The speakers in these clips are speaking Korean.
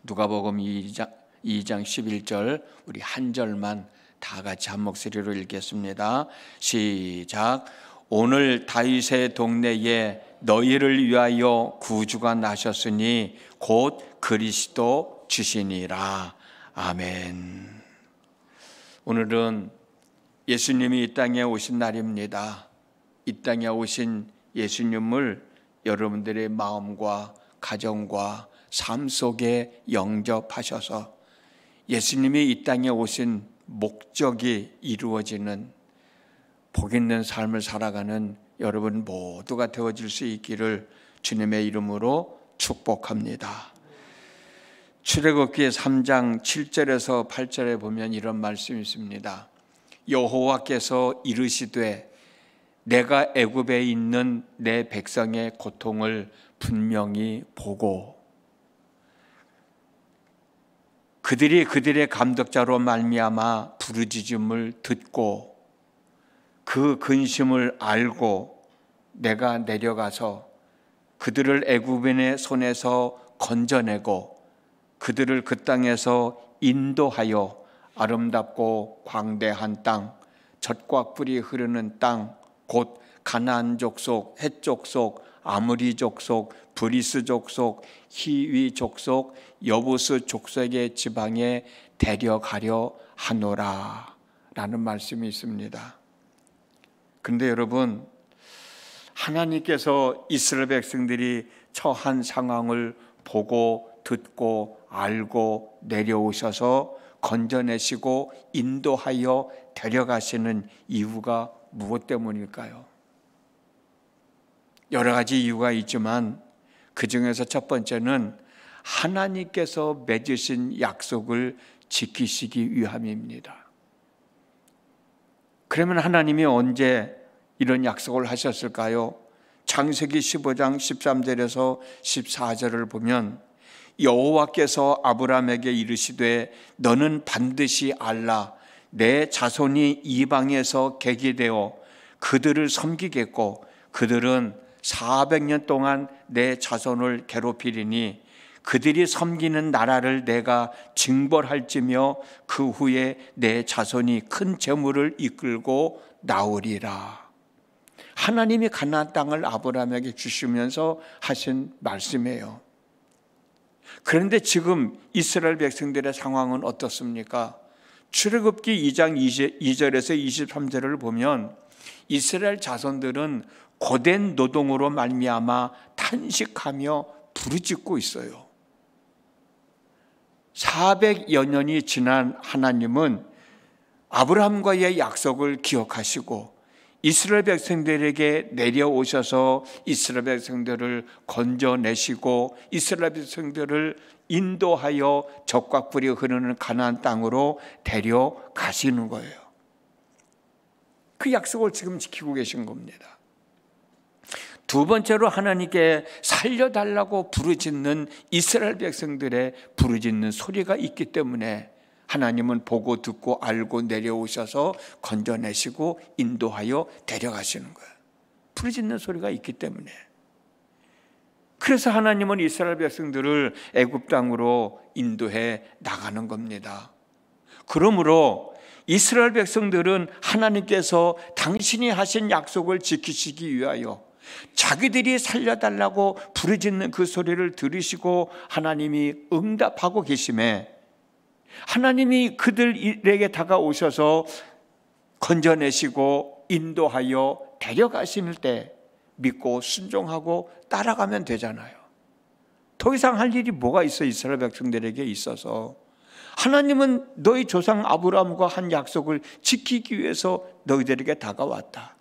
누가복음 2장 11절 우리 한 절만 다 같이 한 목소리로 읽겠습니다. 시작. 오늘 다윗의 동네에 너희를 위하여 구주가 나셨으니 곧 그리스도 주시니라. 아멘. 오늘은 예수님이 이 땅에 오신 날입니다. 이 땅에 오신 예수님을 여러분들의 마음과 가정과 삶 속에 영접하셔서 예수님이 이 땅에 오신 목적이 이루어지는 복 있는 삶을 살아가는 여러분 모두가 되어질 수 있기를 주님의 이름으로 축복합니다. 출애굽기 3장 7절에서 8절에 보면 이런 말씀이 있습니다. 여호와께서 이르시되 내가 애굽에 있는 내 백성의 고통을 분명히 보고 그들이 그들의 감독자로 말미암아 부르짖음을 듣고 그 근심을 알고 내가 내려가서 그들을 애굽인의 손에서 건져내고 그들을 그 땅에서 인도하여 아름답고 광대한 땅, 젖과 꿀이 흐르는 땅, 곧 가나안 족속, 헷 족속, 아므리 족속, 브리스 족속, 히위 족속, 여부스 족속의 지방에 데려가려 하노라 라는 말씀이 있습니다. 그런데 여러분, 하나님께서 이스라엘 백성들이 처한 상황을 보고 듣고 알고 내려오셔서 건져내시고 인도하여 데려가시는 이유가 무엇 때문일까요? 여러 가지 이유가 있지만 그 중에서 첫 번째는 하나님께서 맺으신 약속을 지키시기 위함입니다. 그러면 하나님이 언제 이런 약속을 하셨을까요? 창세기 15장 13절에서 14절을 보면 여호와께서 아브라함에게 이르시되 너는 반드시 알라. 내 자손이 이방에서 계기되어 그들을 섬기겠고 그들은 400년 동안 내 자손을 괴롭히리니 그들이 섬기는 나라를 내가 징벌할지며 그 후에 내 자손이 큰 재물을 이끌고 나오리라. 하나님이 가나안 땅을 아브라함에게 주시면서 하신 말씀이에요. 그런데 지금 이스라엘 백성들의 상황은 어떻습니까? 출애굽기 2장 2절에서 23절을 보면 이스라엘 자손들은 고된 노동으로 말미암아 탄식하며 부르짖고 있어요. 400여 년이 지난 하나님은 아브라함과의 약속을 기억하시고 이스라엘 백성들에게 내려오셔서 이스라엘 백성들을 건져내시고 이스라엘 백성들을 인도하여 젖과 꿀이 흐르는 가나안 땅으로 데려가시는 거예요. 그 약속을 지금 지키고 계신 겁니다. 두 번째로 하나님께 살려달라고 부르짖는 이스라엘 백성들의 부르짖는 소리가 있기 때문에 하나님은 보고 듣고 알고 내려오셔서 건져내시고 인도하여 데려가시는 거예요. 부르짖는 소리가 있기 때문에. 그래서 하나님은 이스라엘 백성들을 애굽 땅으로 인도해 나가는 겁니다. 그러므로 이스라엘 백성들은 하나님께서 당신이 하신 약속을 지키시기 위하여 자기들이 살려달라고 부르짖는 그 소리를 들으시고 하나님이 응답하고 계심에 하나님이 그들에게 다가오셔서 건져내시고 인도하여 데려가실 때 믿고 순종하고 따라가면 되잖아요. 더 이상 할 일이 뭐가 있어? 이스라엘 백성들에게 있어서 하나님은 너희 조상 아브라함과 한 약속을 지키기 위해서 너희들에게 다가왔다.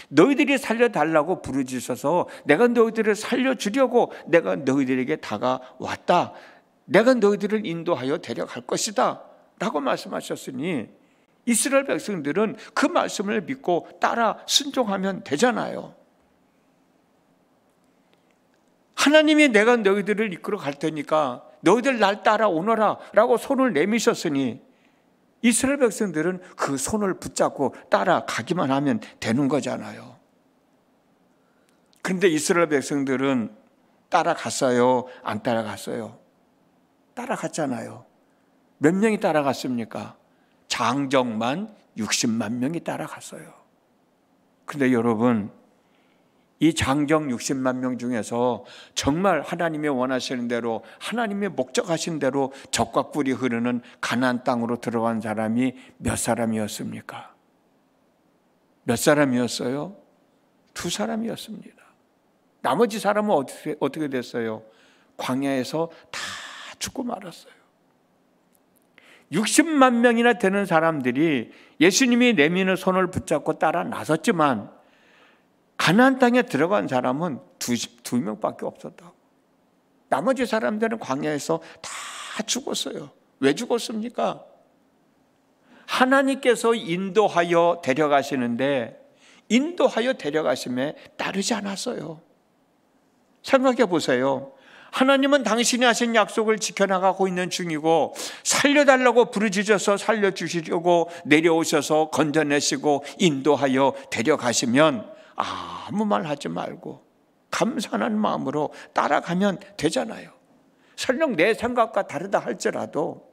너희들이 살려달라고 부르짖어서 내가 너희들을 살려주려고 내가 너희들에게 다가왔다. 내가 너희들을 인도하여 데려갈 것이다 라고 말씀하셨으니 이스라엘 백성들은 그 말씀을 믿고 따라 순종하면 되잖아요. 하나님이 내가 너희들을 이끌어 갈 테니까 너희들 날 따라오너라 라고 손을 내미셨으니 이스라엘 백성들은 그 손을 붙잡고 따라가기만 하면 되는 거잖아요. 그런데 이스라엘 백성들은 따라갔어요? 안 따라갔어요? 따라갔잖아요. 몇 명이 따라갔습니까? 장정만 60만 명이 따라갔어요. 근데 여러분, 이 장정 60만 명 중에서 정말 하나님이 원하시는 대로, 하나님이 목적하신 대로 젖과 꿀이 흐르는 가나안 땅으로 들어간 사람이 몇 사람이었습니까? 몇 사람이었어요? 2사람이었습니다. 나머지 사람은 어떻게 됐어요? 광야에서 다 죽고 말았어요. 60만 명이나 되는 사람들이 예수님이 내미는 손을 붙잡고 따라 나섰지만 가나안 땅에 들어간 사람은 두 명밖에 없었다고. 나머지 사람들은 광야에서 다 죽었어요. 왜 죽었습니까? 하나님께서 인도하여 데려가시는데 인도하여 데려가심에 따르지 않았어요. 생각해 보세요. 하나님은 당신이 하신 약속을 지켜나가고 있는 중이고 살려달라고 부르짖어서 살려주시려고 내려오셔서 건져내시고 인도하여 데려가시면 아무 말 하지 말고 감사하는 마음으로 따라가면 되잖아요. 설령 내 생각과 다르다 할지라도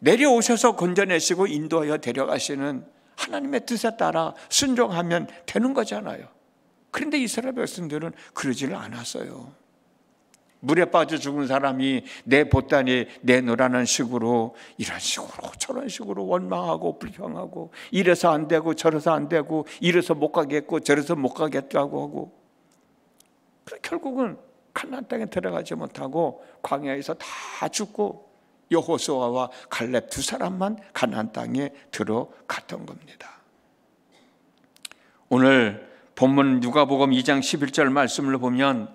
내려오셔서 건져내시고 인도하여 데려가시는 하나님의 뜻에 따라 순종하면 되는 거잖아요. 그런데 이스라엘 백성들은 그러지를 않았어요. 물에 빠져 죽은 사람이 내 보따리에 내놓으라는 식으로 이런 식으로 저런 식으로 원망하고 불평하고 이래서 안 되고 저래서 안 되고 이래서 못 가겠고 저래서 못 가겠다고 하고 결국은 가나안 땅에 들어가지 못하고 광야에서 다 죽고 여호수아와 갈렙 2사람만 가나안 땅에 들어갔던 겁니다. 오늘 본문 누가복음 2장 11절 말씀을 보면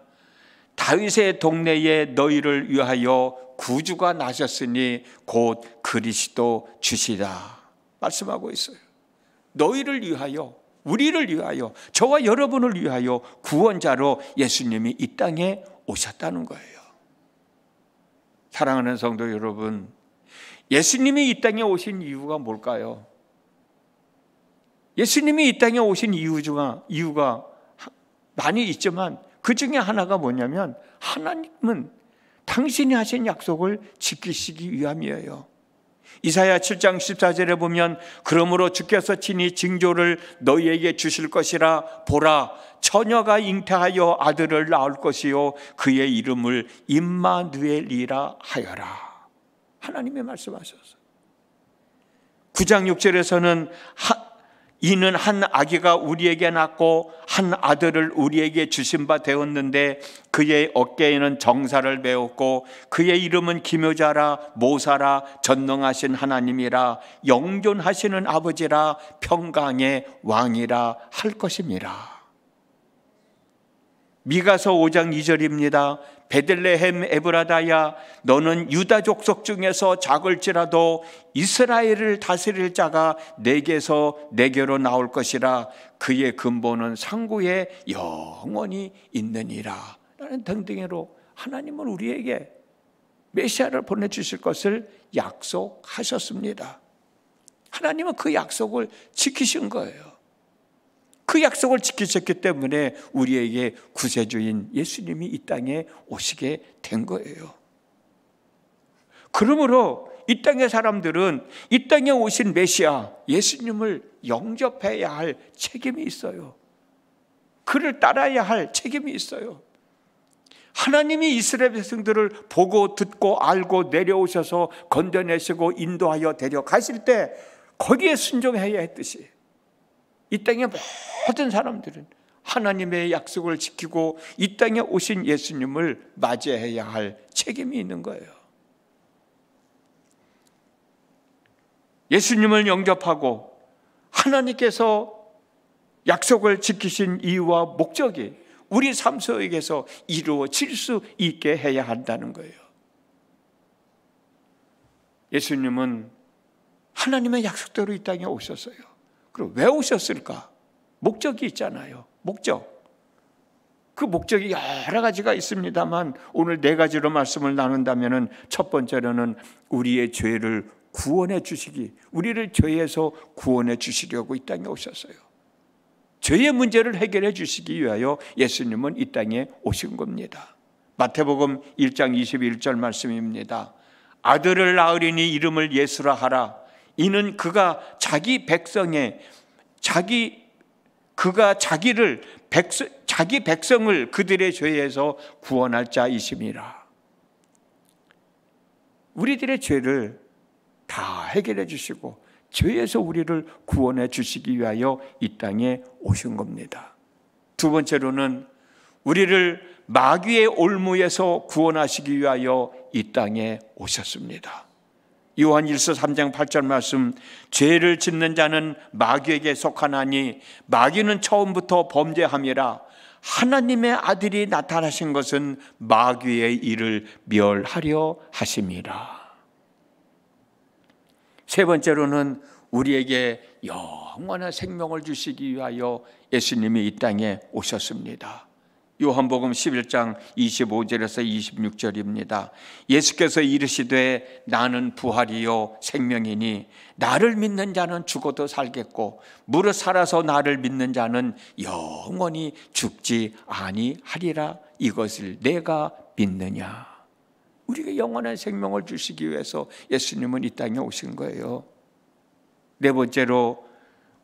다윗의 동네에 너희를 위하여 구주가 나셨으니 곧 그리스도 주시라 말씀하고 있어요. 너희를 위하여, 우리를 위하여, 저와 여러분을 위하여 구원자로 예수님이 이 땅에 오셨다는 거예요. 사랑하는 성도 여러분, 예수님이 이 땅에 오신 이유가 뭘까요? 예수님이 이 땅에 오신 이유가 많이 있지만 그 중에 하나가 뭐냐면 하나님은 당신이 하신 약속을 지키시기 위함이에요. 이사야 7장 14절에 보면 그러므로 주께서 친히 징조를 너희에게 주실 것이라 보라 처녀가 잉태하여 아들을 낳을 것이요 그의 이름을 임마누엘이라 하여라. 하나님이 말씀하셨어요. 9장 6절에서는 이는 한 아기가 우리에게 낳고 한 아들을 우리에게 주신 바 되었는데 그의 어깨에는 정사를 메었고 그의 이름은 기묘자라 모사라 전능하신 하나님이라 영존하시는 아버지라 평강의 왕이라 할 것입니다. 미가서 5장 2절입니다. 베들레헴 에브라다야 너는 유다 족속 중에서 작을지라도 이스라엘을 다스릴 자가 내게서 내게로 나올 것이라 그의 근본은 상구에 영원히 있느니라 라는 등등으로 하나님은 우리에게 메시아를 보내주실 것을 약속하셨습니다. 하나님은 그 약속을 지키신 거예요. 그 약속을 지키셨기 때문에 우리에게 구세주인 예수님이 이 땅에 오시게 된 거예요. 그러므로 이 땅의 사람들은 이 땅에 오신 메시아 예수님을 영접해야 할 책임이 있어요. 그를 따라야 할 책임이 있어요. 하나님이 이스라엘 백성들을 보고 듣고 알고 내려오셔서 건져내시고 인도하여 데려가실 때 거기에 순종해야 했듯이 이 땅의 모든 사람들은 하나님의 약속을 지키고 이 땅에 오신 예수님을 맞이해야 할 책임이 있는 거예요. 예수님을 영접하고 하나님께서 약속을 지키신 이유와 목적이 우리 삶 속에서 이루어질 수 있게 해야 한다는 거예요. 예수님은 하나님의 약속대로 이 땅에 오셨어요. 그럼 왜 오셨을까? 목적이 있잖아요. 목적. 그 목적이 여러 가지가 있습니다만 오늘 4가지로 말씀을 나눈다면 첫 번째로는 우리의 죄를 구원해 주시기, 우리를 죄에서 구원해 주시려고 이 땅에 오셨어요. 죄의 문제를 해결해 주시기 위하여 예수님은 이 땅에 오신 겁니다. 마태복음 1장 21절 말씀입니다. 아들을 낳으리니 이름을 예수라 하라. 이는 그가 자기 백성을 그들의 죄에서 구원할 자이심이라. 우리들의 죄를 다 해결해 주시고 죄에서 우리를 구원해 주시기 위하여 이 땅에 오신 겁니다. 두 번째로는 우리를 마귀의 올무에서 구원하시기 위하여 이 땅에 오셨습니다. 요한일서 3장 8절 말씀, 죄를 짓는 자는 마귀에게 속하나니 마귀는 처음부터 범죄함이라. 하나님의 아들이 나타나신 것은 마귀의 일을 멸하려 하심이라. 세 번째로는 우리에게 영원한 생명을 주시기 위하여 예수님이 이 땅에 오셨습니다. 요한복음 11장 25절에서 26절입니다. 예수께서 이르시되 나는 부활이요 생명이니 나를 믿는 자는 죽어도 살겠고 무릇 살아서 나를 믿는 자는 영원히 죽지 아니하리라. 이것을 내가 믿느냐. 우리가 영원한 생명을 주시기 위해서 예수님은 이 땅에 오신 거예요. 네 번째로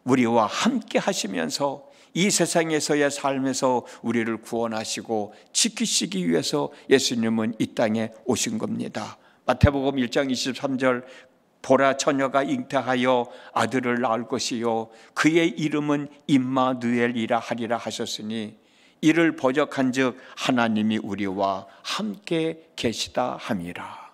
우리와 함께 하시면서 이 세상에서의 삶에서 우리를 구원하시고 지키시기 위해서 예수님은 이 땅에 오신 겁니다. 마태복음 1장 23절, 보라 처녀가 잉태하여 아들을 낳을 것이요 그의 이름은 임마누엘이라 하리라 하셨으니 이를 번역한즉 하나님이 우리와 함께 계시다 함이라.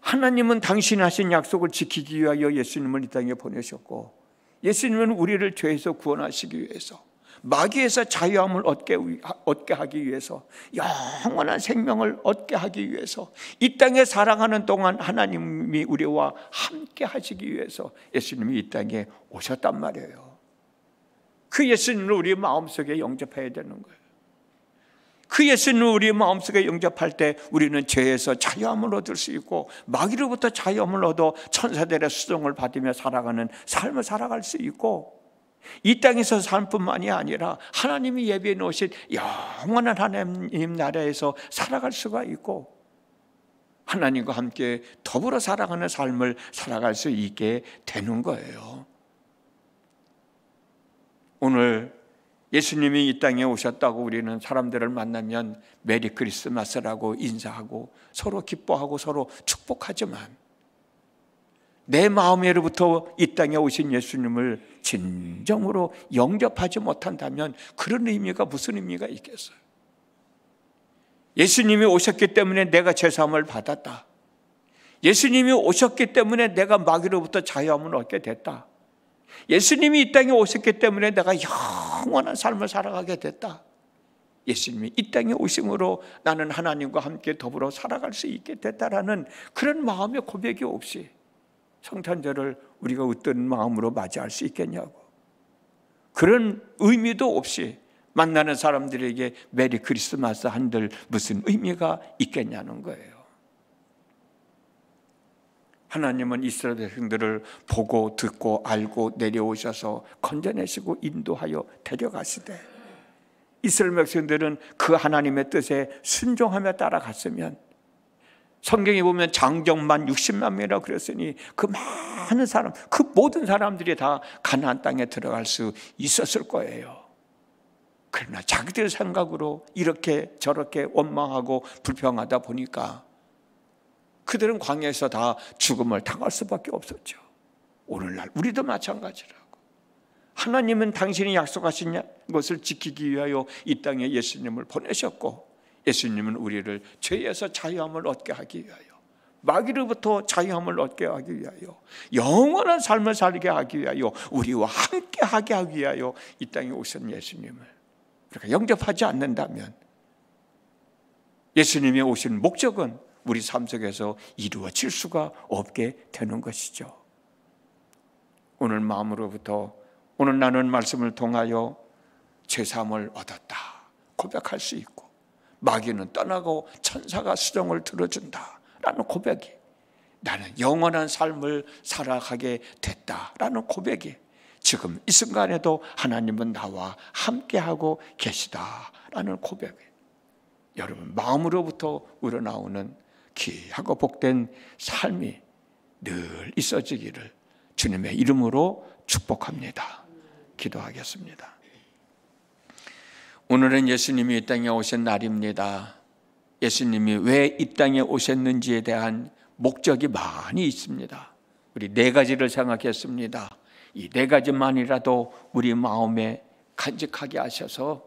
하나님은 당신이 하신 약속을 지키기 위하여 예수님을 이 땅에 보내셨고, 예수님은 우리를 죄에서 구원하시기 위해서, 마귀에서 자유함을 얻게 하기 위해서, 영원한 생명을 얻게 하기 위해서, 이 땅에 살아가는 동안 하나님이 우리와 함께 하시기 위해서 예수님이 이 땅에 오셨단 말이에요. 그 예수님을 우리 마음속에 영접해야 되는 거예요. 그 예수님을 우리 마음속에 영접할 때 우리는 죄에서 자유함을 얻을 수 있고 마귀로부터 자유함을 얻어 천사들의 수종을 받으며 살아가는 삶을 살아갈 수 있고, 이 땅에서 삶뿐만이 아니라 하나님이 예비해 놓으신 영원한 하나님 나라에서 살아갈 수가 있고 하나님과 함께 더불어 살아가는 삶을 살아갈 수 있게 되는 거예요. 오늘 예수님이 이 땅에 오셨다고 우리는 사람들을 만나면 메리 크리스마스라고 인사하고 서로 기뻐하고 서로 축복하지만, 내 마음으로부터 이 땅에 오신 예수님을 진정으로 영접하지 못한다면 그런 의미가 무슨 의미가 있겠어요? 예수님이 오셨기 때문에 내가 죄사함을 받았다. 예수님이 오셨기 때문에 내가 마귀로부터 자유함을 얻게 됐다. 예수님이 이 땅에 오셨기 때문에 내가 영원한 삶을 살아가게 됐다. 예수님이 이 땅에 오심으로 나는 하나님과 함께 더불어 살아갈 수 있게 됐다라는 그런 마음의 고백이 없이 성탄절을 우리가 어떤 마음으로 맞이할 수 있겠냐고, 그런 의미도 없이 만나는 사람들에게 메리 크리스마스 한들 무슨 의미가 있겠냐는 거예요. 하나님은 이스라엘 백성들을 보고 듣고 알고 내려오셔서 건져내시고 인도하여 데려가시되, 이스라엘 백성들은 그 하나님의 뜻에 순종하며 따라갔으면, 성경에 보면 장정만 60만 명이라고 그랬으니 그 많은 사람, 그 모든 사람들이 다 가나안 땅에 들어갈 수 있었을 거예요. 그러나 자기들 생각으로 이렇게 저렇게 원망하고 불평하다 보니까 그들은 광야에서 다 죽음을 당할 수밖에 없었죠. 오늘날 우리도 마찬가지라고. 하나님은 당신이 약속하신 것을 지키기 위하여 이 땅에 예수님을 보내셨고, 예수님은 우리를 죄에서 자유함을 얻게 하기 위하여, 마귀로부터 자유함을 얻게 하기 위하여, 영원한 삶을 살게 하기 위하여, 우리와 함께 하게 하기 위하여 이 땅에 오신 예수님을 우리가 영접하지 않는다면 예수님이 오신 목적은 우리 삶 속에서 이루어질 수가 없게 되는 것이죠. 오늘 마음으로부터 오늘 나눈 말씀을 통하여 죄사함을 얻었다 고백할 수 있고, 마귀는 떠나고 천사가 수종을 들어준다라는 고백이, 나는 영원한 삶을 살아가게 됐다라는 고백이 지금 이 순간에도 하나님은 나와 함께하고 계시다라는 고백이에요. 여러분 마음으로부터 우러나오는 귀하고 복된 삶이 늘 있어지기를 주님의 이름으로 축복합니다. 기도하겠습니다. 오늘은 예수님이 이 땅에 오신 날입니다. 예수님이 왜 이 땅에 오셨는지에 대한 목적이 많이 있습니다. 우리 네 가지를 생각했습니다. 이 네 가지만이라도 우리 마음에 간직하게 하셔서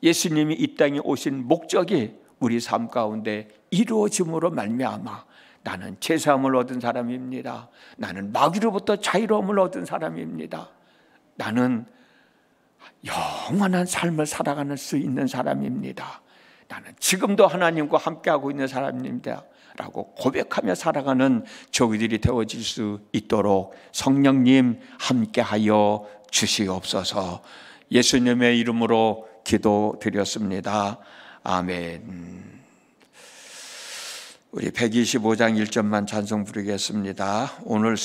예수님이 이 땅에 오신 목적이 우리 삶 가운데 이루어짐으로 말미암아 나는 제사함을 얻은 사람입니다. 나는 마귀로부터 자유로움을 얻은 사람입니다. 나는 영원한 삶을 살아가는 수 있는 사람입니다. 나는 지금도 하나님과 함께하고 있는 사람입니다 라고 고백하며 살아가는 저희들이 되어질 수 있도록 성령님 함께하여 주시옵소서. 예수님의 이름으로 기도드렸습니다. 아멘. 우리 125장 1절만 찬송 부르겠습니다. 오늘